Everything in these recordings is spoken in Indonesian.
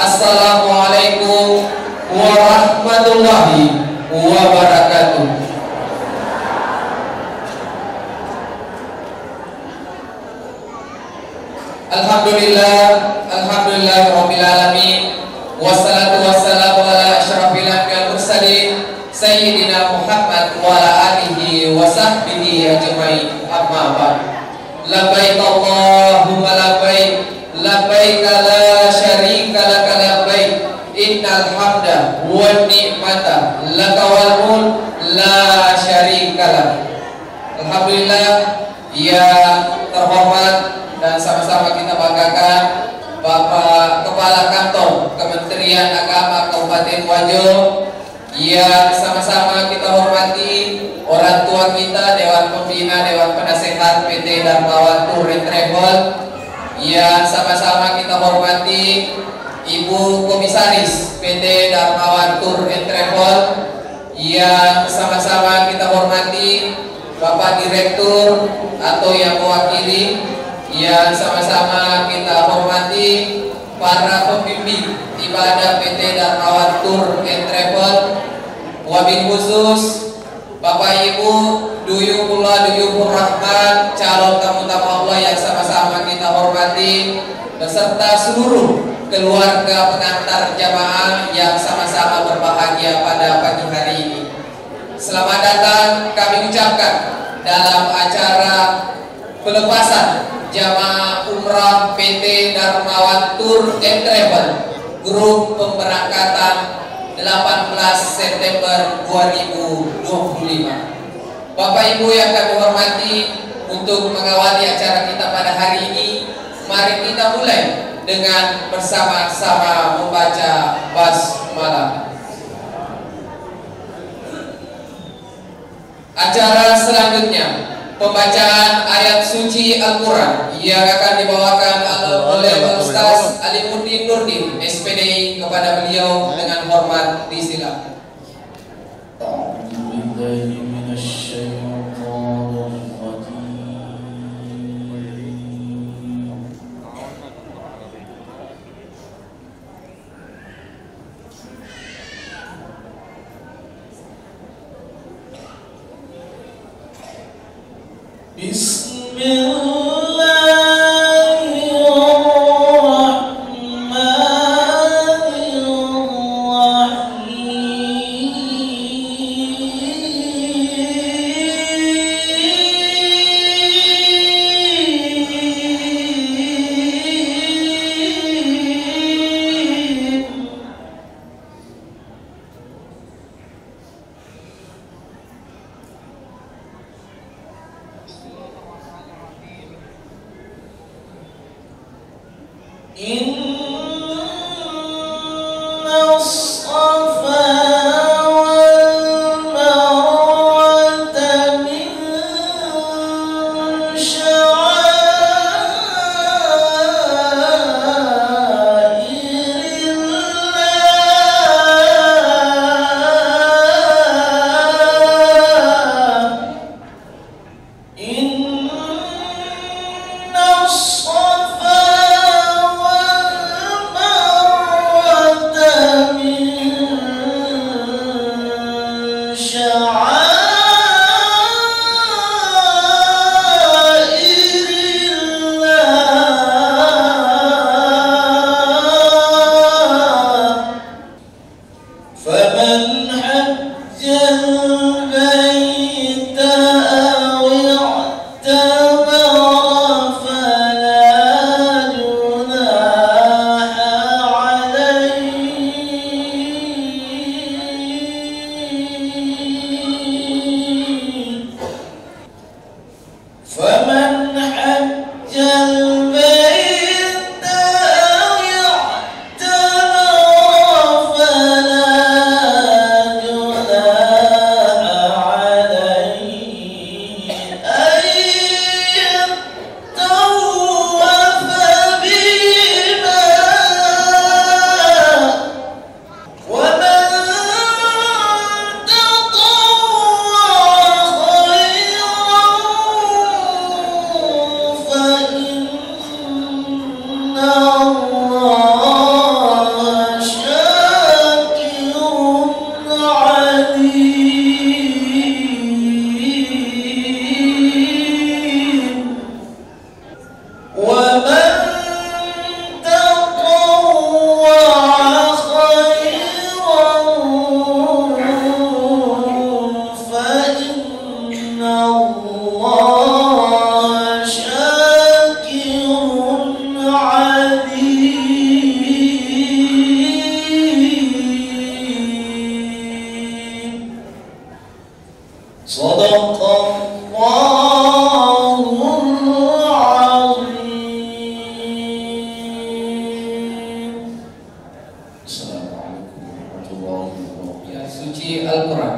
Assalamualaikum warahmatullahi wabarakatuh. Alhamdulillah rabbil alamin. Wassalatu wassalamu ala asyrafil anbiya'i wal mursalin sayyidina Muhammad wa ala alihi wa sahbihi ajmain. Amma ba'd. Labbaik Allahumma labbaik, labbaik la syarika laka labbaik, innal hamda wan ni'mata laka wal mulk la syarika lak. Alhamdulillah, yang terhormat dan sama-sama kita banggakan Bapak Kepala Kantor Kementerian Agama Kabupaten Wajo, yang sama-sama kita hormati orang tua kita, Dewan Pembina, Dewan Penasehat PT Darmawan Tour and Travel, yang sama-sama kita hormati Ibu Komisaris PT Darmawan Tour and Travel, yang sama-sama kita hormati Bapak Direktur atau yang mewakili, yang sama-sama kita hormati para pembimbing ibadah PT Darmawan Tour and Travel, wabil khusus Bapak Ibu Duyufullah Duyufur Rahman, calon tamu-tamu Allah yang sama-sama kita hormati, beserta seluruh keluarga pengantar jamaah yang sama-sama berbahagia pada pagi hari ini. Selamat datang kami ucapkan dalam acara pelepasan jamaah umrah PT Darmawan Tour and Travel grup pemberangkatan 18 September 2025. Bapak Ibu yang kami hormati, untuk mengawali acara kita pada hari ini, mari kita mulai dengan bersama-sama membaca basmalah. Acara selanjutnya pembacaan ayat suci Al-Quran yang akan dibawakan oleh Ustaz Alimuddin Nurdin SPDI. Kepada beliau dengan hormat disilakan. Bismillahirrahmanirrahim.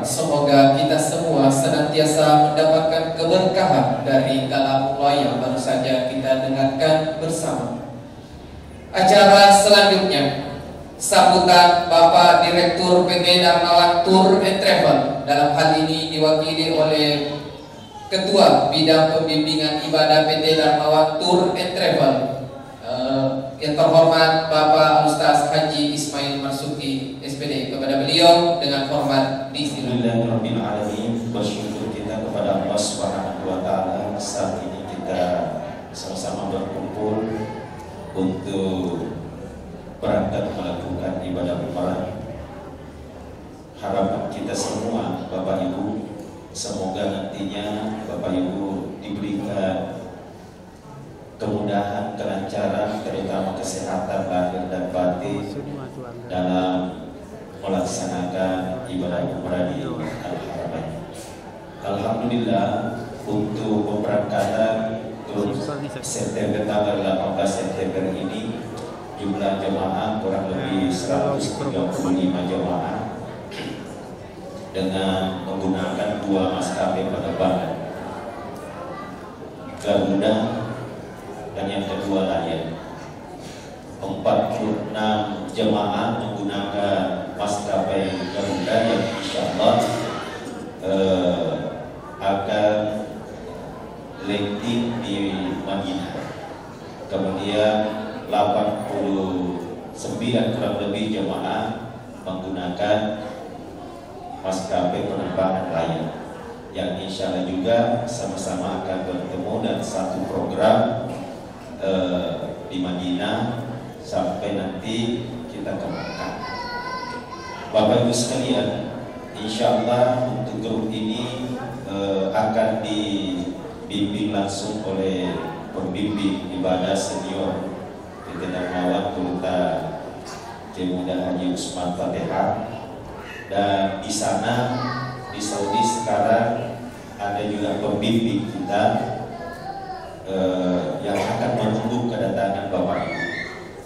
semoga kita semua senantiasa mendapatkan keberkahan dari kalamullah yang baru saja kita dengarkan bersama. Acara selanjutnya, sambutan Bapak Direktur PT Darmawan Tour and Travel, dalam hal ini diwakili oleh Ketua Bidang Pembimbingan Ibadah PT Darmawan Tour and Travel, yang terhormat Bapak Ustaz Haji Ismail Marzuki SPD. Kepada beliau dengan hormat disilakan. Alhamdulillahirrahmanirrahim. Bersyukur kita kepada Allah Subhanahu wa Ta'ala, saat ini kita sama-sama berkumpul untuk berangkat melakukan ibadah umrah. Harapan kita semua, Bapak Ibu, semoga nantinya Bapak Ibu diberikan kemudahan, kelancaran, terutama kesehatan lahir dan batin dalam melaksanakan ibadah umrah di Al-Haramain. Alhamdulillah, untuk pemberangkatan September tanggal 18 September ini jumlah jemaah kurang lebih 135 jemaah dengan menggunakan 2 maskapai penerbangan, Garuda dan yang kedua Lion. 46 jemaah menggunakan maskapai Garuda yang insyaallah akan landing di Madinah. Kemudian 89 kurang lebih jemaah menggunakan maskapai penerbangan Lion, yang insya Allah juga sama-sama akan bertemu dan satu program di Madinah sampai nanti kita ke Makkah. Bapak Ibu sekalian, insya Allah untuk grup ini akan dibimbing langsung oleh pembimbing ibadah senior PT Darmawan Kota Jemuda Haji Usman Fatihah. Dan di sana di Saudi sekarang ada juga pembimbing kita yang akan menunggu kedatangan Bapak Ibu.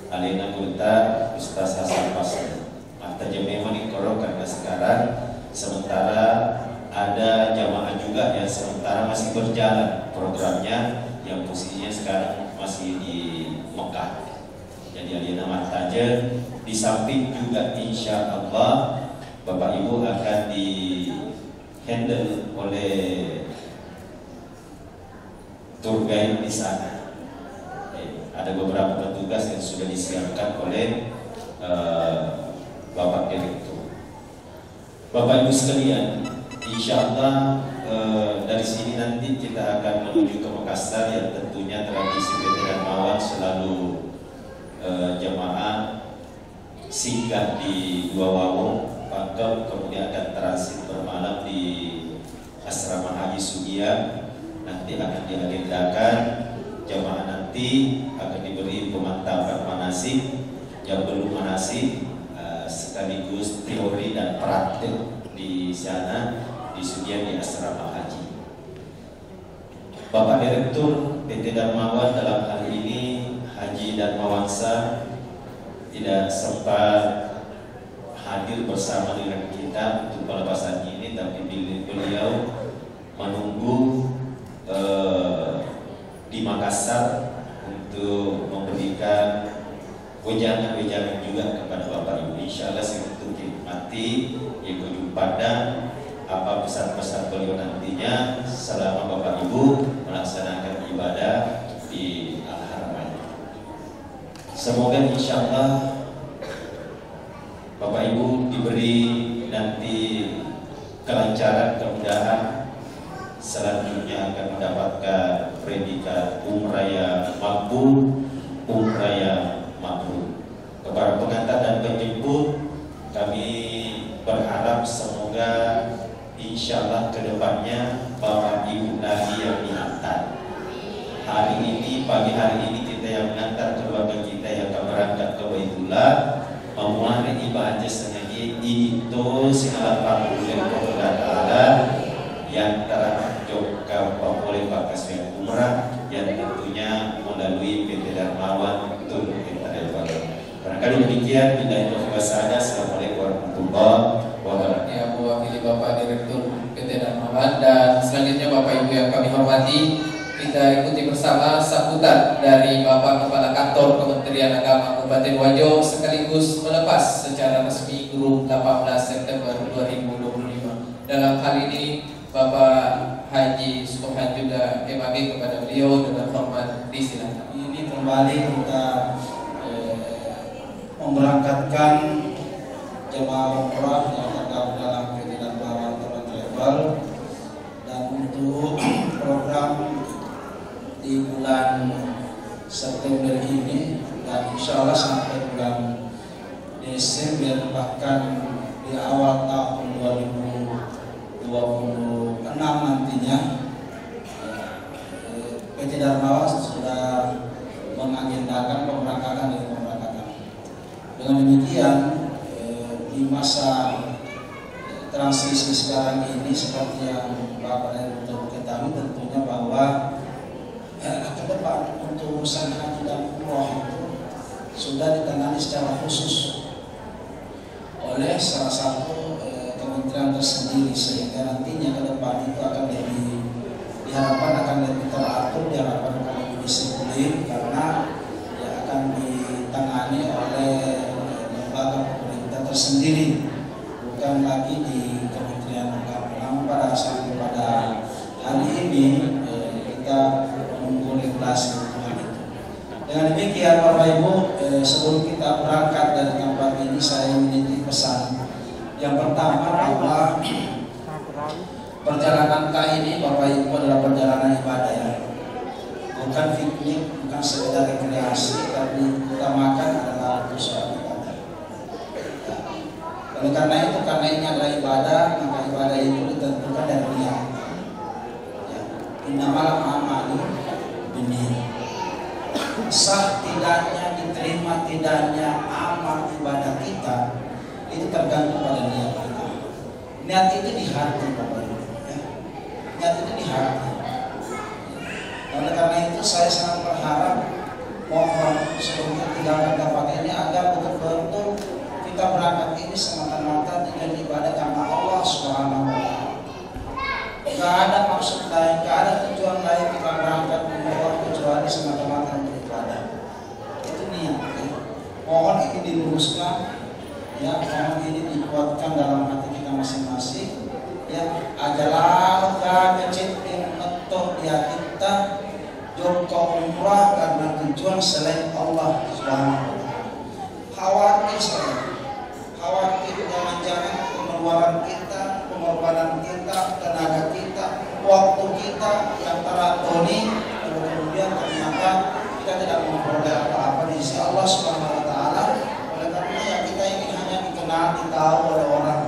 Alina Kota Ustaz Hasan Pasir. Mata jemaah dikorok karena sekarang sementara ada jamaah juga yang sementara masih berjalan programnya, yang posisinya sekarang masih di Mekah. Jadi Alina Mataja di samping juga insya Allah Bapak Ibu akan di handle oleh tour guide di sana. Ada beberapa petugas yang sudah disiapkan oleh Bapak Direktur. Bapak Ibu sekalian, insya Allah dari sini nanti kita akan menuju ke Makassar, yang tentunya tradisi PT Darmawan selalu jemaah singgah di Dua Wawung, Pangkep, kemudian akan transit bermalam di Asrama Haji Sugian. Nanti akan diagendakan jemaah nanti akan diberi pemantapan manasik, yang belum manasik sekaligus teori dan praktik di sana di Sugian di Asrama Haji. Bapak Direktur PT Darmawan dalam hal ini Haji Darmawansa tidak sempat hadir bersama dengan kita untuk pelepasan ini, tapi beliau menunggu di Makassar untuk memberikan wejangan-wejangan juga kepada Bapak Ibu. Insya Allah untuk dinikmati yang kunjung padang apa pesan-pesan beliau nantinya selama Bapak Ibu melaksanakan ibadah di Al-Haramain. Semoga insya Allah Bapak Ibu diberi nanti kelancaran, kemudahan, selanjutnya akan mendapatkan predikat umrah yang makbul, umrah yang mabrur. Kepada pengantar dan penjemput, kami berharap semoga insya Allah kedepannya Bapak Ibu lagi yang diantar. Hari ini, pagi hari ini kita yang mengantar keluarga kita yang akan berangkat ke Baitullah, memulai ibadah sengaja itu sinalat pakulih kepada Allah yang telah jokam pamoleh bakas yang umrah yang tentunya melalui PT Darmawan Tour and Travel. Barangkali demikian, bila itu saja. Assalamualaikum warahmatullahi wabarakatuh. hormati Bapak Direktur PT Darmawan, dan selanjutnya Bapak Ibu yang kami hormati, kita ikuti bersama sambutan dari Bapak Kepala Kantor Kementerian Agama Kabupaten Wajo sekaligus melepas secara resmi guru 18 September 2025. Dalam hal ini Bapak Haji Subhan juga MAG kepada beliau dengan hormat disilakan. Ini kembali kita memberangkatkan jemaah umrah yang tergabung dalam PT Darmawan Travel, dan untuk program di bulan September ini dan insya Allah sampai bulan Desember, bahkan di awal tahun 2026 nantinya, PT Darmawan sudah mengagendakan pemberangkatan dari pemberangkatan. Dengan demikian di masa transisi sekarang ini, seperti yang Bapak dan Ibu ketahui tentunya bahwa ke depan untuk urusan haji dan umroh itu sudah ditangani secara khusus oleh salah satu kementerian tersendiri, sehingga nantinya ke depan itu akan diharapkan akan lebih teratur, diharapkan akan lebih disiplin, karena ya akan ditangani oleh lembaga pemerintah tersendiri, bukan lagi di Kementerian Agama. Namun pada hari ini kita menunggu regulasi Tuhan itu. Dengan demikian Bapak Ibu, sebelum kita berangkat dari tempat ini, saya menitip pesan. Yang pertama bahwa perjalanan kita ini Bapak Ibu adalah perjalanan ibadah, ya. Bukan piknik, bukan sekedar rekreasi, tapi utamakan adalah usaha ibadah. Oleh karena itu, karena ini adalah ibadah, maka ibadah itu ditentukan dari niat. Innamal a'malu binniyat. Sah tidaknya, diterima tidaknya amal ibadah kita itu tergantung pada niat kita. Niat itu di hati, Bapak Ibu, ya. Niat itu di hati. Oleh karena itu saya sangat berharap, mohon sebelum tinggalkan tempat ini agar betul-betul kita berangkat ini semata-mata dengan ibadah karena Allah Subhanahu wa Ta'ala. Gak ada maksud lain, gak ada tujuan lain kita berangkat umroh kecuali semata-mata untuk ibadah. Itu niat, ya. Mohon ini diluruskan, ya, mohon ini dikuatkan dalam hati kita masing-masing, ya. Ajalah kecil untuk dia kita joko umrah karena tujuan selain Allah Subhanahu wa Ta'ala. Khawatir saya, khawatir jangan-jangan pengeluaran kita, pengorbanan kita, tenaga kita, waktu kita yang teratoni, kemudian ternyata kita tidak memperoleh apa-apa di sisi Allah Subhanahu wa Ta'ala. Oleh karena ya kita ingin hanya dikenal, ditahu oleh orang.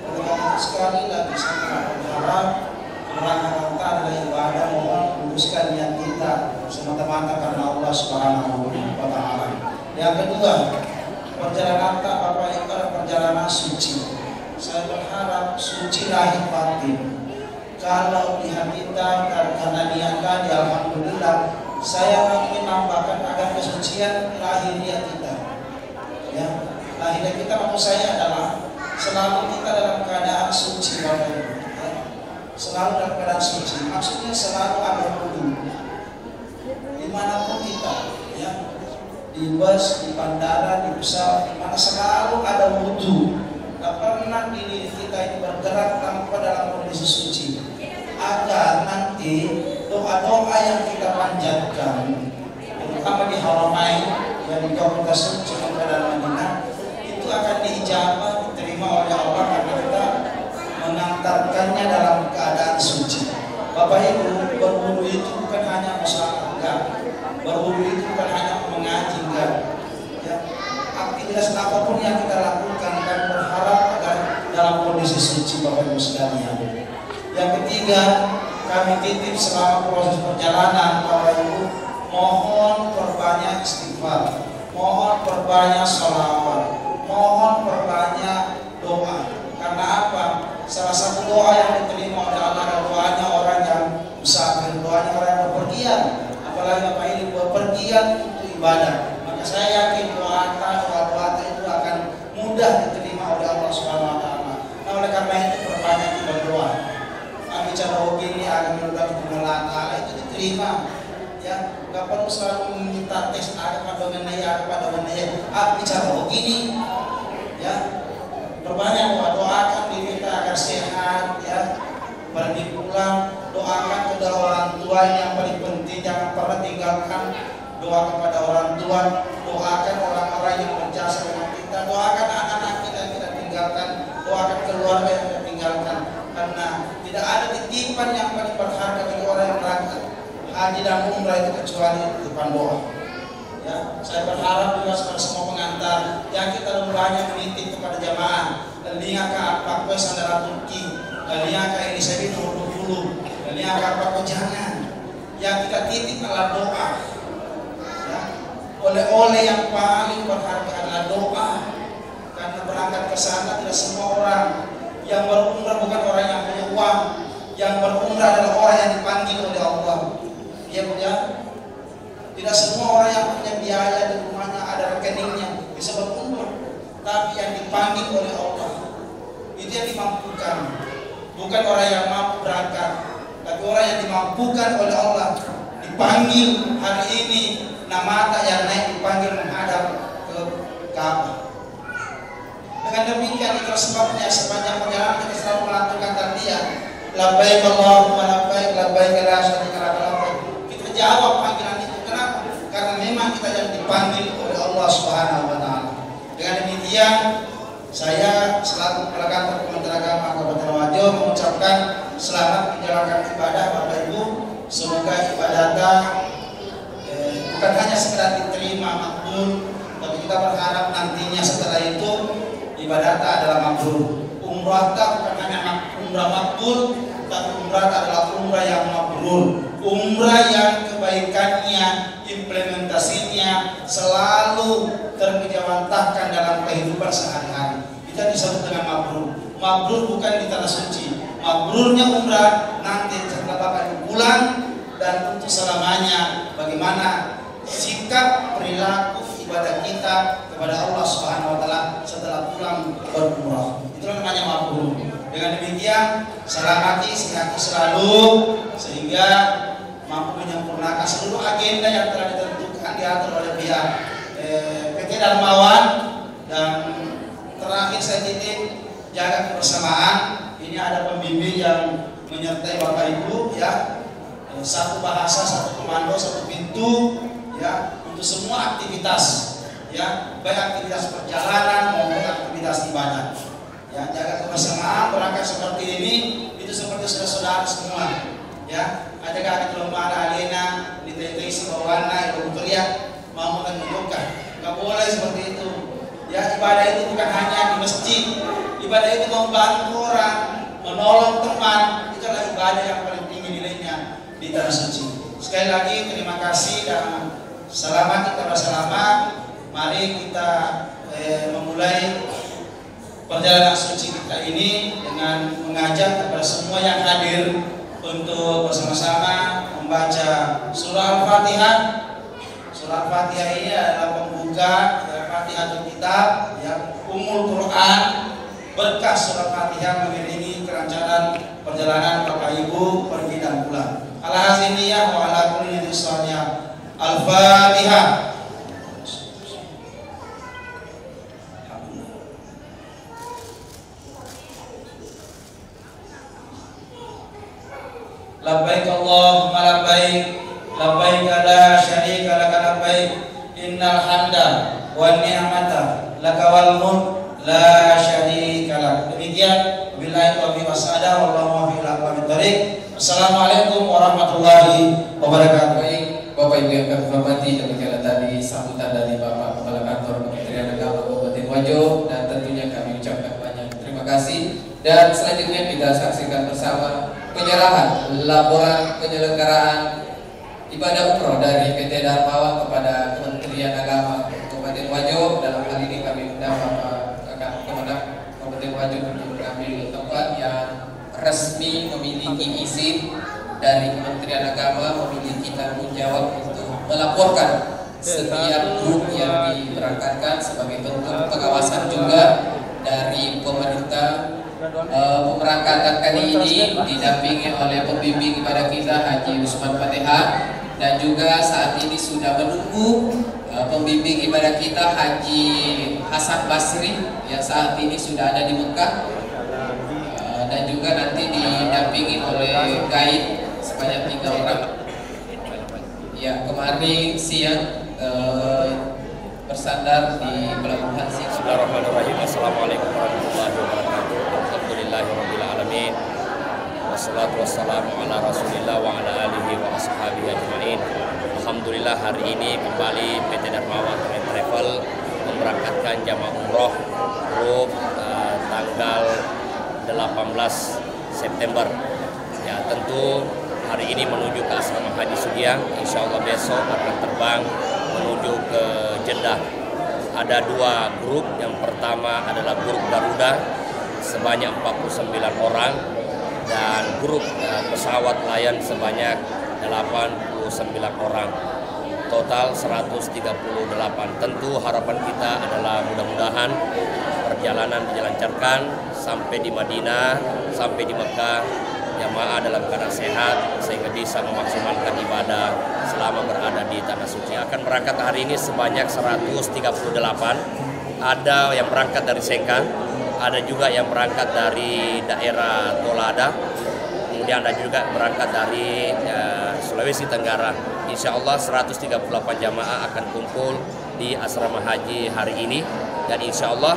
Oleh karena itu sekali lagi saya berharap berangkat adalah ibadah, mohon luruskan niat kita semata-mata karena Allah Subhanahu wa Ta'ala. Yang kedua, perjalanan kita Bapak Ibu adalah perjalanan suci. Saya berharap suci lahir batin. Kalau di hati kita karena niatan, ya alhamdulillah. Saya ingin menambahkan agar kesucian lahiriah kita, ya. Lahiriah kita maksud saya adalah selalu kita dalam keadaan suci, Bapak Ibu, ya. Selalu dalam keadaan suci. Maksudnya selalu ada wudu dimanapun kita, ya. Di bus, di bandara, di pesawat, di mana selalu ada wudu. Tak pernah diri kita ini bergerak tanpa dalam kondisi suci, agar nanti doa-doa yang kita panjatkan, terutama di Haramain yang di Kota Suci dan Madinah, itu akan diijabah, diterima oleh Allah karena kita mengantarkannya dalam keadaan suci. Bapak Ibu, berwudu itu bukan hanya usaha, enggak. Berwudu itu bukan hanya mengaji, enggak. Ya. Aktivitas apapun yang kita lakukan, kami berharap agar dalam kondisi suci, Bapak Ibu sekalian. Yang ketiga, kami titip selama proses perjalanan, Bapak Ibu, mohon perbanyak istighfar, mohon perbanyak sholawat, mohon perbanyak doa. Karena apa? Salah satu doa yang diterima oleh Allah adalah doanya orang yang musafir, doanya orang yang bepergian. Apalagi Bapak ini bepergian untuk ibadah. Maka saya yakin doa itu akan mudah diterima oleh Allah Subhanahu wa Ta'ala. Nah, oleh karena Allah Ta'ala itu diterima. Ya, nggak perlu selalu meminta tes ada pada menaya, bicara begini, ya, berbanyak doakan diri kita agar sehat, ya, pergi pulang, doakan kepada orang tua yang paling penting, jangan pernah tinggalkan doa kepada orang tua, doakan orang-orang yang berjasa dengan kita, doakan anak-anak kita yang kita tinggalkan, doakan keluarga yang kita tinggalkan, karena tidak ada titipan yang paling berharga bagi orang yang berangkat haji dan umrah itu kecuali titipan doa. Ya, saya berharap juga kepada semua pengantar yang kita lebih banyak menitip kepada jamaah. Lihat ke apa kue sandara Turki, lihat ke ini saya nomor 20, lihat ke apa kue jangan. Yang kita titip adalah doa. Ya, oleh-oleh yang paling berharga adalah doa. Karena berangkat ke sana tidak semua orang yang berumrah bukan orang yang punya uang. Yang berumrah adalah orang yang dipanggil oleh Allah. Ya, Bu, ya. Tidak semua orang yang punya biaya di rumahnya ada rekeningnya bisa berumrah, tapi yang dipanggil oleh Allah itu yang dimampukan, bukan orang yang mampu berangkat, tapi orang yang dimampukan oleh Allah dipanggil hari ini. Nama yang naik dipanggil menghadap ke Ka'bah. Dengan demikian itu sebabnya sepanjang perjalanan kita selalu melakukan talbiyah, labbaik Allahumma labbaik, labbaik la syarika lak labbaik. Kita jawab panggilan itu. Kenapa? Karena memang kita yang dipanggil oleh Allah Subhanahu wa Ta'ala. Dengan demikian, saya selaku Kepala Kantor Kementerian Agama Kabupaten Wajo mengucapkan selamat menjalankan ibadah Bapak Ibu. Semoga ibadahnya bukan hanya sekedar diterima makbul, tapi kita berharap nantinya setelah itu ibadahnya adalah makbul. Umrah bukan hanya umrah makbul, tapi umrah adalah umrah yang mabrur. Umrah yang kebaikannya, implementasinya selalu terjawantahkan dalam kehidupan sehari-hari. Kita disebut dengan mabrur. Mabrur bukan di tanah suci. Mabrurnya umrah nanti setelah Bapak pulang dan untuk selamanya bagaimana sikap perilaku ibadah kita kepada Allah Subhanahu wa Ta'ala setelah pulang berumrah. Itulah namanya mabrur. Dengan demikian, selamati hati selalu sehingga mampu menyempurnakan seluruh agenda yang telah ditentukan diatur oleh pihak PT Darmawan. Dan terakhir saya titip jaga kebersamaan. Ini ada pembimbing yang menyertai Bapak Ibu, ya, satu bahasa, satu komando, satu pintu, ya, untuk semua aktivitas, ya, baik aktivitas perjalanan maupun aktivitas ibadah. Ya, jaga kebersamaan, berangkat seperti ini itu seperti saudara-saudara semua. Ya, ada kaki kelemahan alena deteksi bawana itu teriak mau menunjukkan nggak boleh seperti itu. Ya, ibadah itu bukan hanya di masjid, ibadah itu membantu orang, menolong teman, itu adalah ibadah yang paling tinggi nilainya di tanah suci. Sekali lagi terima kasih dan selamat kita bersama. Mari kita memulai perjalanan suci kita ini dengan mengajak kepada semua yang hadir untuk bersama-sama membaca surah Al-Fatihah. Surah Al-Fatihah ini adalah pembuka Fatihatul Kitab, ya, Ummul Quran. Berkah surah Al-Fatihah mengiringi kelancaran perjalanan Bapak Ibu pergi dan pulang. Alhamdulillah wa ala kulli rizqaniyah. Al-Fatihah. Labbaik Allahumma labbaik, labbaik la syarika lak labbaik, innal hamda wan ni'mata laka wal mulk la syarika lak. Demikian, billahi taufiq wassalam, wallahu muwaffiq ila aqwamit thoriq. Assalamualaikum warahmatullahi wabarakatuh. Baik, Bapak Ibu yang kami hormati, demikian tadi sambutan dari Bapak Kepala Kantor Kementerian Agama Kabupaten Wajo, dan tentunya kami ucapkan banyak terima kasih. Dan selanjutnya kita saksikan bersama penyerahan laporan penyelenggaraan ibadah umroh dari PT Darmawan kepada Kementerian Agama Kabupaten Wajo. Dalam hal ini kami undang Bapak Kemenag Kabupaten Wajo untuk mengambil tempat yang resmi memiliki izin dari Kementerian Agama, memiliki tanggung jawab untuk melaporkan setiap grup yang diberangkatkan sebagai bentuk pengawasan juga dari pemerintah pemberangkatan kali ini didampingi oleh pembimbing kepada kita Haji Usman Fatihah, dan juga saat ini sudah menunggu pembimbing ibadah kita Haji Hasan Basri yang saat ini sudah ada di Mekah, dan juga nanti didampingi oleh guide sebanyak 3 orang. Ya, kemarin siang bersandar di Pelabuhan Siang. Bismillahirrahmanirrahim. Assalamualaikum warahmatullahi wabarakatuh. Alhamdulillahirabbil alamin. Wassalatu wassalamu ala Rasulillah wa ala alihi wa ashabihi ajmain. Alhamdulillah, hari ini kembali PT Darmawan Travel memberangkatkan jamaah umroh grup tanggal 18 September. Ya, tentu hari ini menuju ke asrama Haji Sudiang. Insya Allah besok akan terbang menuju ke Jeddah. Ada 2 grup. Yang pertama adalah grup Garuda sebanyak 49 orang dan grup pesawat Lion sebanyak 89 orang. Total 138. Tentu harapan kita adalah mudah-mudahan perjalanan dilancarkan sampai di Madinah, sampai di Mekah, jamaah dalam keadaan sehat sehingga bisa memaksimalkan ibadah selama berada di tanah suci. Akan berangkat hari ini sebanyak 138. Ada yang berangkat dari Sengkang, ada juga yang berangkat dari daerah Tolada, kemudian ada juga berangkat dari Sulawesi Tenggara. Insya Allah 138 jamaah akan kumpul di asrama haji hari ini, dan insya Allah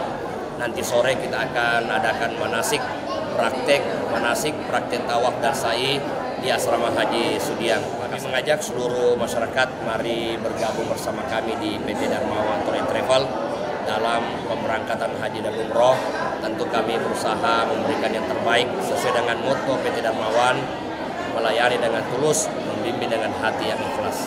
nanti sore kita akan adakan praktek tawaf dan sa'i di asrama haji Sudiang. Kami mengajak seluruh masyarakat mari bergabung bersama kami di PT Darmawan Travel dalam pemberangkatan haji dan umroh. Tentu kami berusaha memberikan yang terbaik sesuai dengan motto PT Darmawan, melayani dengan tulus, membimbing dengan hati yang ikhlas.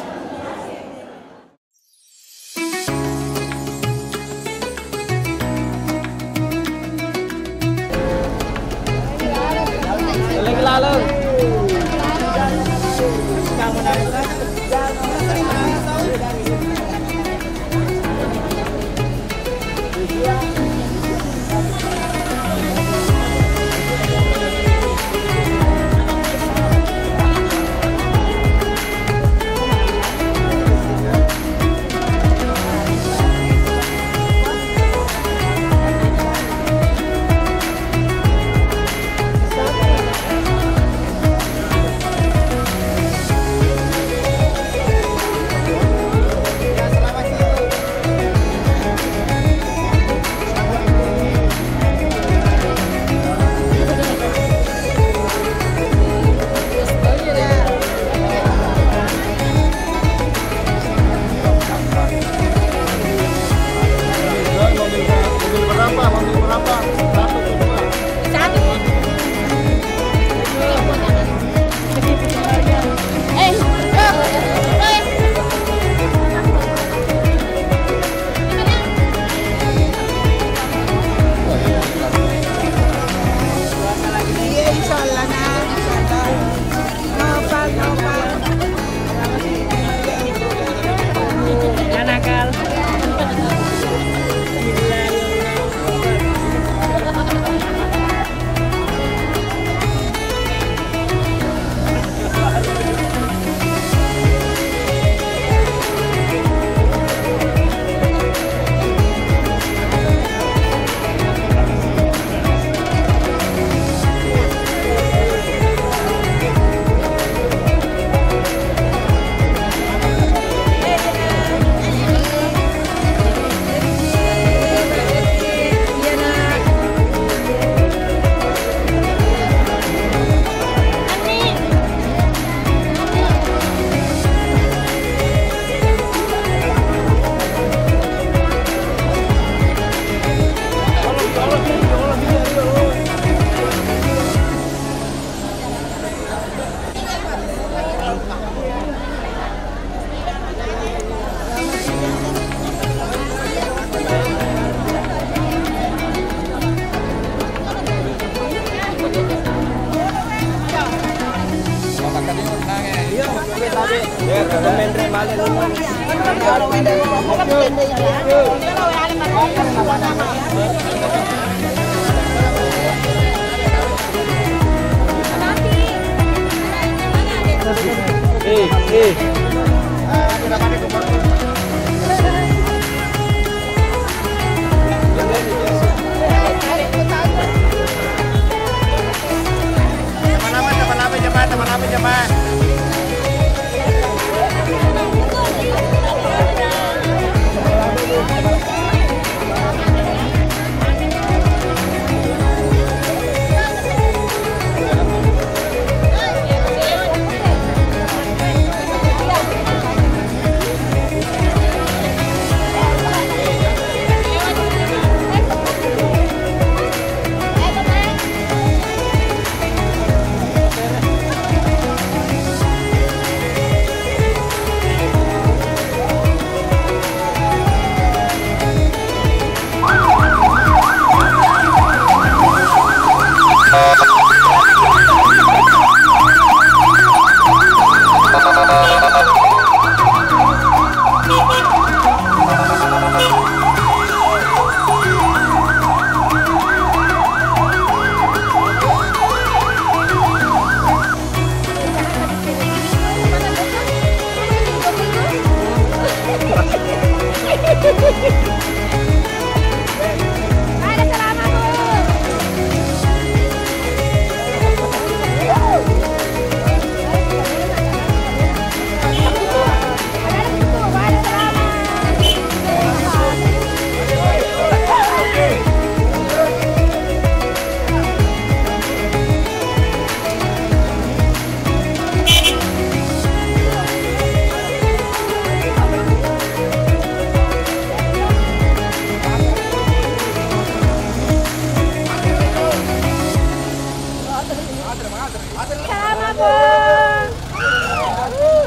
Sama, Bang.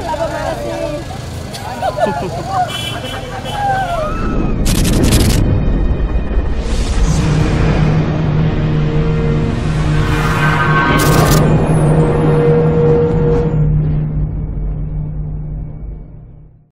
Lama banget sih.